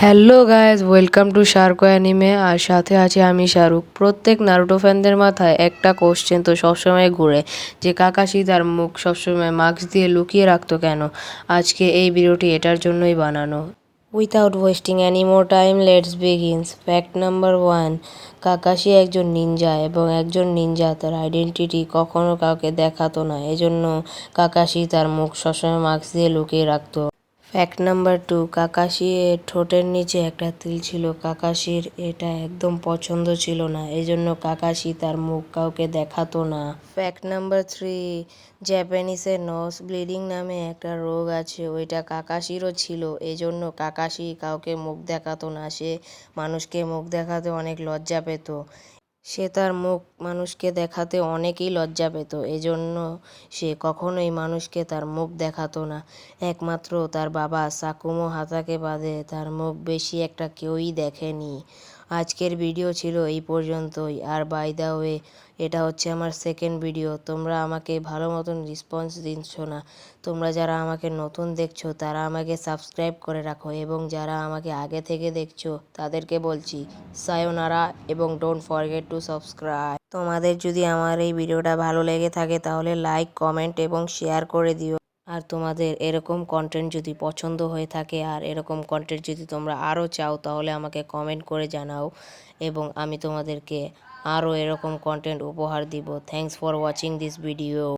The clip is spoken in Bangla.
Hello guys, welcome to Sharko anime. আর সাথে আছে আমি শাহরুখ। প্রত্যেক নারুটো ফ্যানদের মাথায় একটা কোশ্চেন তো সবসময় ঘুরে যে কাকাশি তার মুখ সবসময় মাস্ক দিয়ে লুকিয়ে রাখতো কেন। আজকে এই ভিডিওটি এটার জন্যই বানানো। Without wasting Annie more time, let's begins. Fact number 1, Kakashi একজন নিনজা এবং একজন নিনজা তার আইডেন্টিটি কখনো কাউকে দেখাতো না, এজন্য কাকাশি তার মুখ সবসময় মাস্ক দিয়ে লুকিয়ে রাখতো। ফ্যাক্ট নাম্বার 2, কাকাশির ঠোঁটের নিচে একটা তিল ছিল। কাকাশির এটা একদম পছন্দ ছিল না, এজন্য কাকাশি তার মুখ কাউকে দেখাতো না। ফ্যাক্ট নাম্বার 3, জাপানিসে নোজ ব্লিডিং নামে একটা রোগ আছে, ওইটা কাকাশিরও ছিল, এজন্য কাকাশি কাউকে মুখ দেখাতো না। সে মানুষকে মুখ দেখাতে অনেক লজ্জা পেত। সে তার মুখ মানুষকে দেখাতে অনেকই লজ্জা পেত, এজন্য সে কখনোই মানুষকে তার মুখ দেখাতো না। একমাত্র তার বাবা সাকুমো হাতাকে বাদে তার মুখ বেশি একটা কেউই দেখেনি। আজকের ভিডিও ছিল এই পর্যন্তই। আর বাই দ্য ওয়ে, এটা হচ্ছে আমার সেকেন্ড ভিডিও। তোমরা আমাকে ভালো মতন রেসপন্স দিচ্ছ না। তোমরা যারা আমাকে নতুন দেখছো তারা আমাকে সাবস্ক্রাইব করে রাখো, এবং যারা আমাকে আগে থেকে দেখছো তাদেরকে বলছি সায়োনারা, এবং ডোন্ট ফরগেট টু সাবস্ক্রাইব। তোমাদের যদি আমার এই ভিডিওটা ভালো লেগে থাকে তাহলে লাইক, কমেন্ট এবং শেয়ার করে দিও। আর তোমাদের এরকম কন্টেন্ট যদি পছন্দ হয়ে থাকে আর এরকম কন্টেন্ট যদি তোমরা আরও চাও তাহলে আমাকে কমেন্ট করে জানাও, এবং আমি তোমাদেরকে আরও এরকম কন্টেন্ট উপহার দিব। Thanks for watching this video.